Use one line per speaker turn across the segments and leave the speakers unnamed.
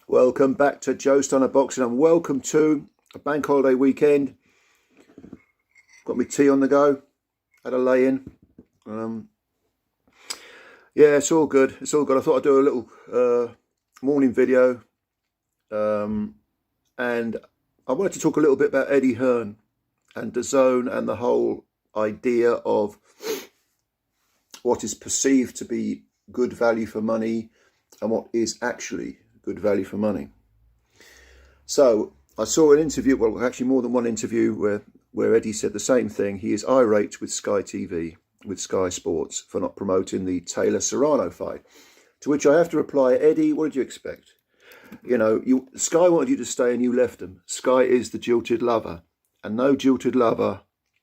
Welcome back to Joe Stunner Boxing and welcome to a bank holiday weekend. Got my tea on the go, had a lay-in. Yeah, it's all good. It's all good. I thought I'd do a little morning video, and I wanted to talk a little bit about Eddie Hearn and DAZN and the whole idea of what is perceived to be good value for money and what is actually good value for money. So I saw an interview, well, actually more than one interview, where Eddie said the same thing. He is irate with Sky TV, with Sky Sports, for not promoting the Taylor-Serrano fight. To which I have to reply, Eddie, what did you expect? You know, Sky wanted you to stay and you left them. Sky is the jilted lover, and no jilted lover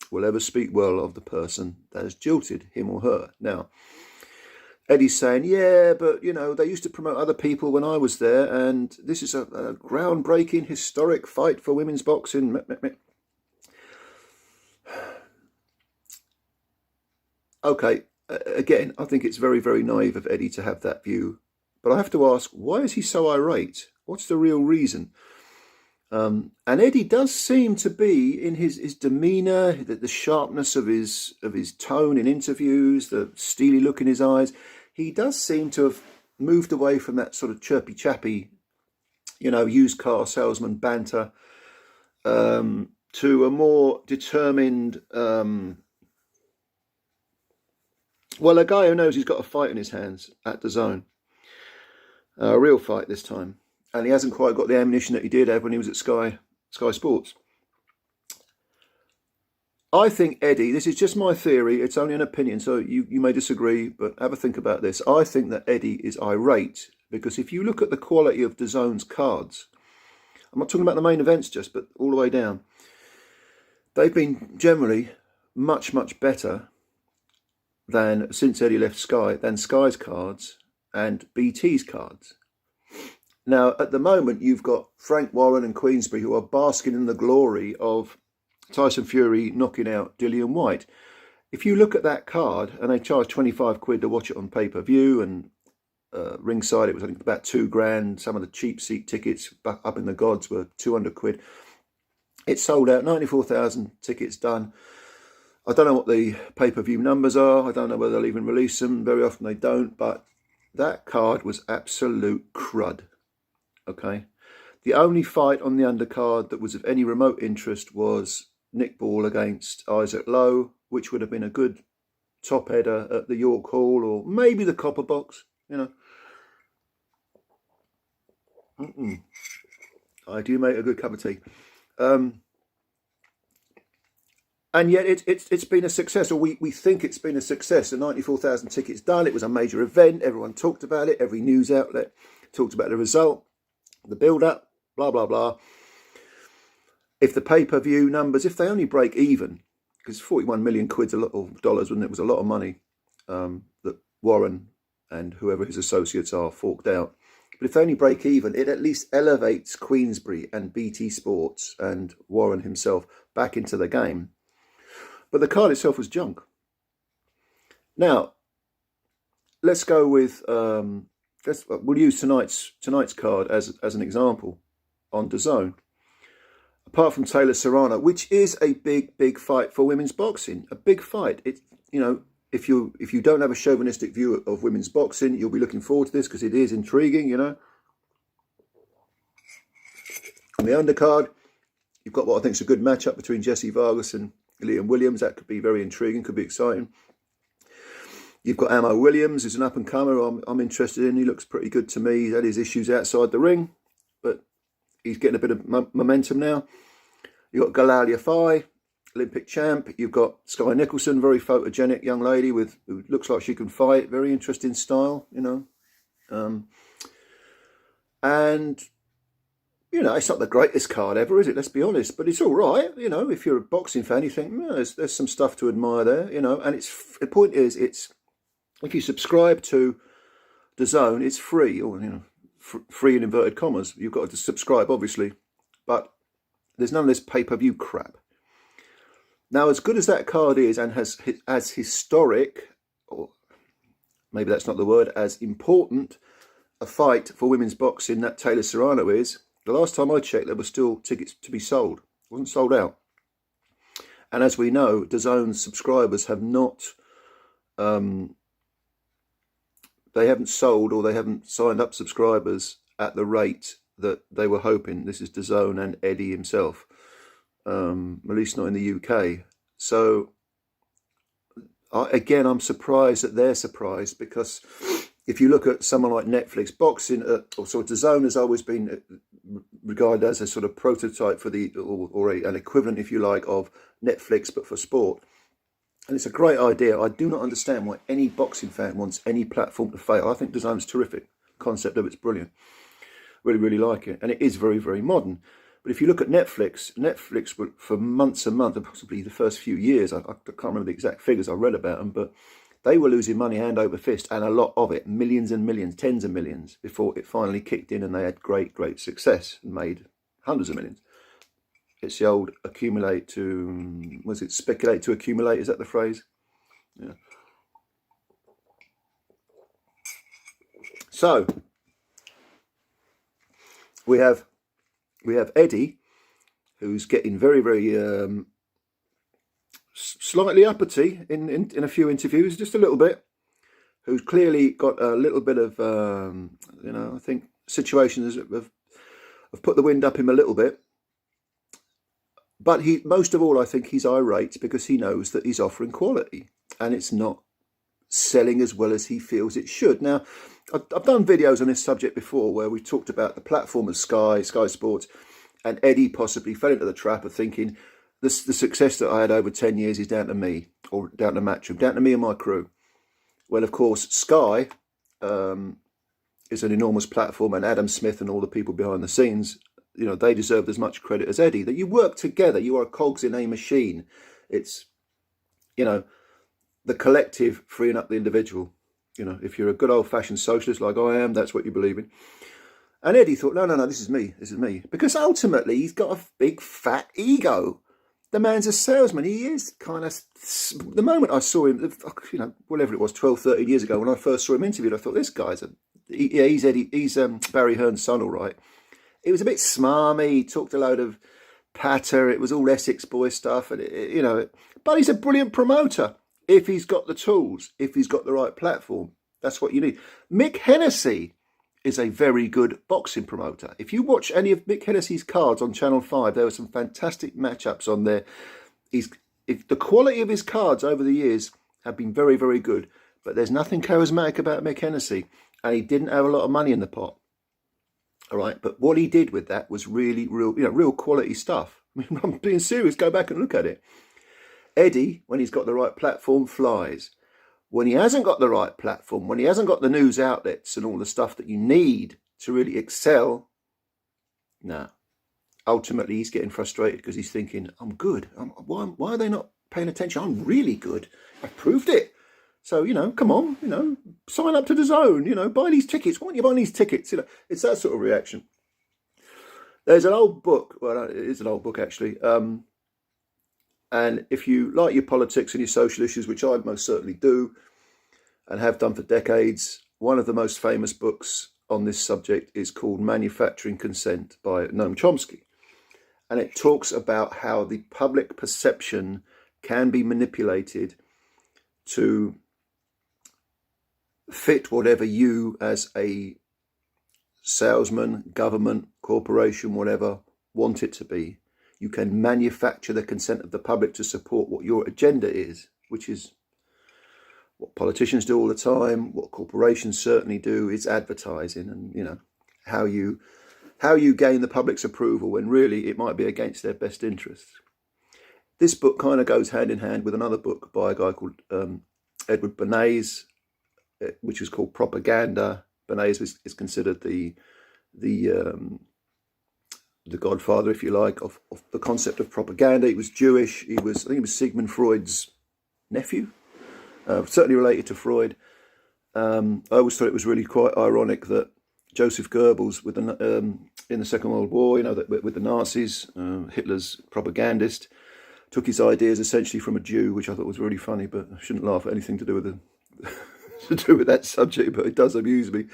will ever speak well of the person that has jilted him or her. Now, Eddie's saying, yeah, but, you know, they used to promote other people when I was there, and this is a groundbreaking, historic fight for women's boxing. Okay, again, I think it's very, very naive of Eddie to have that view. But I have to ask, why is he so irate? What's the real reason? And Eddie does seem to be, in his demeanour, the sharpness of his tone in interviews, the steely look in his eyes, he does seem to have moved away from that sort of chirpy chappy, you know, used car salesman banter, to a more determined, well, a guy who knows he's got a fight in his hands at DAZN, a real fight this time. And he hasn't quite got the ammunition that he did have when he was at Sky Sports. I think Eddie, this is just my theory, it's only an opinion, so you may disagree, but have a think about this. I think that Eddie is irate because if you look at the quality of DAZN's cards, I'm not talking about the main events just, but all the way down, they've been generally much, much better than, since Eddie left Sky, than Sky's cards and BT's cards. Now, at the moment, you've got Frank Warren and Queensberry who are basking in the glory of Tyson Fury knocking out Dillian White. If you look at that card, and they charge 25 quid to watch it on pay-per-view, and ringside it was, I think, about £2,000. Some of the cheap seat tickets up in the gods were 200 quid. It sold out, 94,000 tickets done. I don't know what the pay-per-view numbers are. I don't know whether they'll even release them. Very often they don't, but that card was absolute crud. Okay, the only fight on the undercard that was of any remote interest was Nick Ball against Isaac Lowe, which would have been a good top header at the York Hall or maybe the Copper Box, you know. I do make a good cup of tea. And yet it's been a success, or we think it's been a success. The 94,000 tickets done, it was a major event, everyone talked about it, every news outlet talked about the result, the build-up, blah, blah, blah. If the pay-per-view numbers, if they only break even, because 41 million quid's a lot of dollars, wasn't it? It was a lot of money that Warren and whoever his associates are forked out. But if they only break even, it at least elevates Queensberry and BT Sports and Warren himself back into the game. But the card itself was junk. Now, let's go with... we'll use tonight's card as an example on DAZN. Apart from Taylor-Serrano, which is a big fight for women's boxing, a big fight. It, you know, if you don't have a chauvinistic view of women's boxing, you'll be looking forward to this because it is intriguing. You know, on the undercard, you've got what I think is a good matchup between Jesse Vargas and Liam Williams. That could be very intriguing, could be exciting. You've got Amo Williams, who's an up-and-comer I'm interested in. He looks pretty good to me. He's had his issues outside the ring, but he's getting a bit of momentum now. You've got Galalia Fai, Olympic champ. You've got Sky Nicholson, very photogenic young lady who looks like she can fight. Very interesting style, you know. And, you know, it's not the greatest card ever, is it? Let's be honest. But it's all right, you know. If you're a boxing fan, you think, there's some stuff to admire there, you know. And the point is, if you subscribe to DAZN, it's free, or, you know, free in inverted commas. You've got to subscribe, obviously, but there's none of this pay-per-view crap. Now, as good as that card is, and as historic, or maybe that's not the word, as important a fight for women's boxing that Taylor Serrano is, the last time I checked, there were still tickets to be sold. It wasn't sold out. And as we know, DAZN's subscribers have not, they haven't sold, or they haven't signed up subscribers at the rate that they were hoping. This is DAZN and Eddie himself, at least not in the UK. So again, I'm surprised that they're surprised, because if you look at someone like Netflix, boxing, or sort of DAZN has always been regarded as a sort of prototype for the, or an equivalent, if you like, of Netflix, but for sport. And it's a great idea. I do not understand why any boxing fan wants any platform to fail. I think DAZN's terrific. The concept of it's brilliant. Really, really like it. And it is very, very modern. But if you look at Netflix, for months and months, and possibly the first few years, I can't remember the exact figures I read about them, but they were losing money hand over fist, and a lot of it, millions and millions, tens of millions, before it finally kicked in and they had great, great success and made hundreds of millions. It's the old accumulate to, was it speculate to accumulate? Is that the phrase? Yeah. So we have Eddie, who's getting very, very slightly uppity in a few interviews, just a little bit, who's clearly got a little bit of, you know, I think situations have put the wind up him a little bit. But most of all, I think he's irate because he knows that he's offering quality and it's not selling as well as he feels it should. Now, I've done videos on this subject before where we talked about the platform of Sky Sports, and Eddie possibly fell into the trap of thinking the success that I had over 10 years is down to me, or down to Matchroom, down to me and my crew. Well, of course, Sky is an enormous platform, and Adam Smith and all the people behind the scenes, you know, they deserved as much credit as Eddie. That you work together, you are cogs in a machine. It's, you know, the collective freeing up the individual. You know, if you're a good old-fashioned socialist like I am, that's what you believe in. And Eddie thought, no, this is me. Because ultimately, he's got a big, fat ego. The man's a salesman. He is kind of, the moment I saw him, you know, whatever it was, 12, 13 years ago, when I first saw him interviewed, I thought, this guy's he's Eddie, he's Barry Hearn's son, all right. He was a bit smarmy. He talked a load of patter. It was all Essex boy stuff, and you know. But he's a brilliant promoter if he's got the tools, if he's got the right platform. That's what you need. Mick Hennessy is a very good boxing promoter. If you watch any of Mick Hennessy's cards on Channel 5, there were some fantastic matchups on there. The quality of his cards over the years have been very, very good. But there's nothing charismatic about Mick Hennessy, and he didn't have a lot of money in the pot. All right, but what he did with that was really real quality stuff. I mean, I'm being serious. Go back and look at it. Eddie, when he's got the right platform, flies. When he hasn't got the right platform, when he hasn't got the news outlets and all the stuff that you need to really excel, nah. Ultimately, he's getting frustrated because he's thinking, I'm good. Why are they not paying attention? I'm really good. I've proved it. So, you know, come on, you know, sign up to DAZN, you know, buy these tickets. Why aren't you buying these tickets? You know, it's that sort of reaction. There's an old book, well, it is an old book actually, and if you like your politics and your social issues, which I most certainly do and have done for decades, one of the most famous books on this subject is called Manufacturing Consent by Noam Chomsky. And it talks about how the public perception can be manipulated to fit whatever you as a salesman, government, corporation, whatever, want it to be. You can manufacture the consent of the public to support what your agenda is, which is what politicians do all the time, what corporations certainly do. It's advertising, and you know how you gain the public's approval when really it might be against their best interests. This book kind of goes hand in hand with another book by a guy called Edward Bernays, which is called Propaganda. Bernays is considered the godfather, if you like, of the concept of propaganda. He was Jewish. I think he was Sigmund Freud's nephew, certainly related to Freud. I always thought it was really quite ironic that Joseph Goebbels, in the Second World War, you know, with the Nazis, Hitler's propagandist, took his ideas essentially from a Jew, which I thought was really funny, but I shouldn't laugh at anything to do with that subject, but it does amuse me.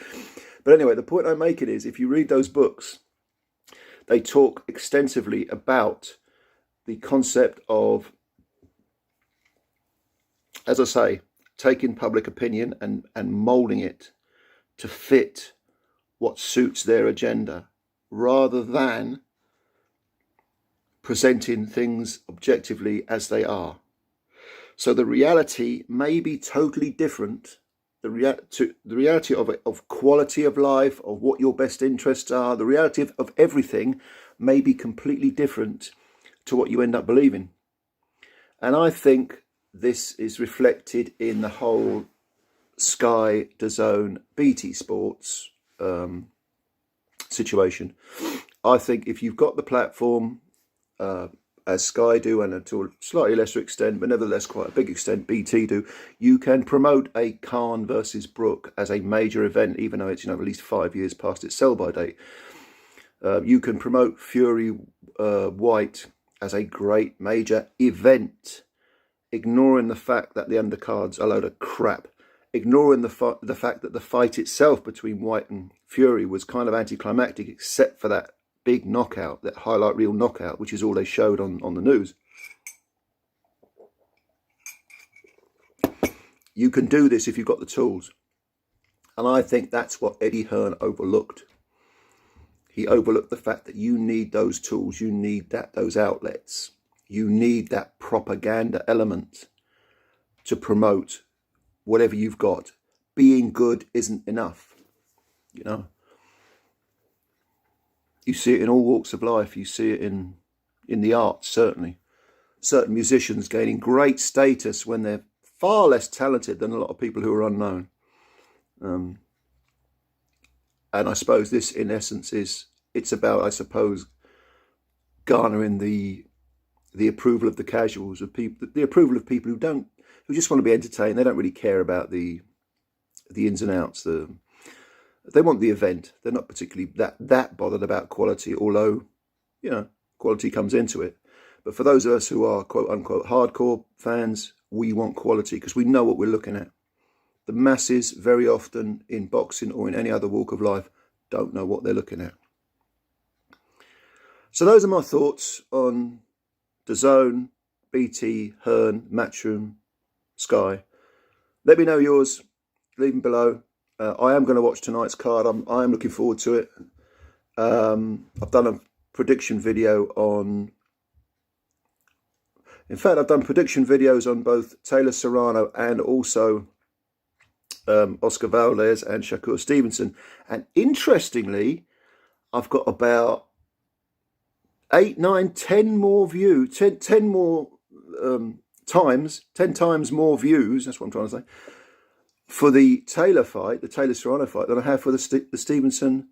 But anyway, the point I'm making is, if you read those books, they talk extensively about the concept of, as I say, taking public opinion and moulding it to fit what suits their agenda, rather than presenting things objectively as they are. So the reality may be totally different. The reality of quality of life, of what your best interests are, the reality of everything may be completely different to what you end up believing. And I think this is reflected in the whole Sky, DAZN, BT Sports situation. I think if you've got the platform, as Sky do, and to a slightly lesser extent, but nevertheless quite a big extent, BT do, you can promote a Hearn versus Brook as a major event, even though it's, at least 5 years past its sell-by date. You can promote Fury White as a great major event, ignoring the fact that the undercards are a load of crap, ignoring the fact that the fight itself between White and Fury was kind of anticlimactic, except for that big knockout, that highlight reel knockout, which is all they showed on the news. You can do this if you've got the tools. And I think that's what Eddie Hearn overlooked. He overlooked the fact that you need those tools, you need those outlets, you need that propaganda element to promote whatever you've got. Being good isn't enough, You see it in all walks of life. You see it in the arts, certainly. Certain musicians gaining great status when they're far less talented than a lot of people who are unknown. And I suppose this, in essence, it's about, I suppose, garnering the approval of the casuals, of people, the approval of people who just want to be entertained. They don't really care about the ins and outs. They want the event. They're not particularly that bothered about quality, although, quality comes into it. But for those of us who are quote unquote hardcore fans, we want quality because we know what we're looking at. The masses, very often in boxing or in any other walk of life, don't know what they're looking at. So those are my thoughts on DAZN, BT, Hearn, Matchroom, Sky. Let me know yours. Leave them below. I am going to watch tonight's card. I am looking forward to it. I've done a prediction video on... In fact, I've done prediction videos on both Taylor Serrano and also Oscar Valdez and Shakur Stevenson. And interestingly, I've got about 8, 9, 10 more views, 10 more times, 10 times more views, that's what I'm trying to say, for the Taylor fight, the Taylor Serrano fight, than I have for the Stevenson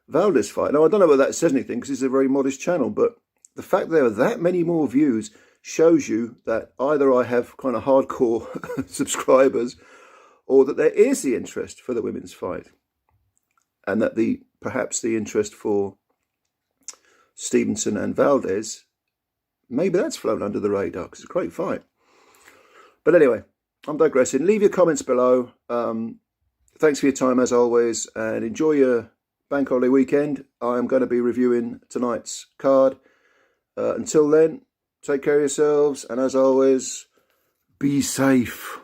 Valdez fight. Now, I don't know whether that says anything because it's a very modest channel, but the fact there are that many more views shows you that either I have kind of hardcore subscribers, or that there is the interest for the women's fight, and that perhaps the interest for Stevenson and Valdez, maybe that's flown under the radar because it's a great fight. But anyway, I'm digressing. Leave your comments below. Thanks for your time as always, and enjoy your bank holiday weekend. I am going to be reviewing tonight's card. Until then, take care of yourselves, and as always, be safe.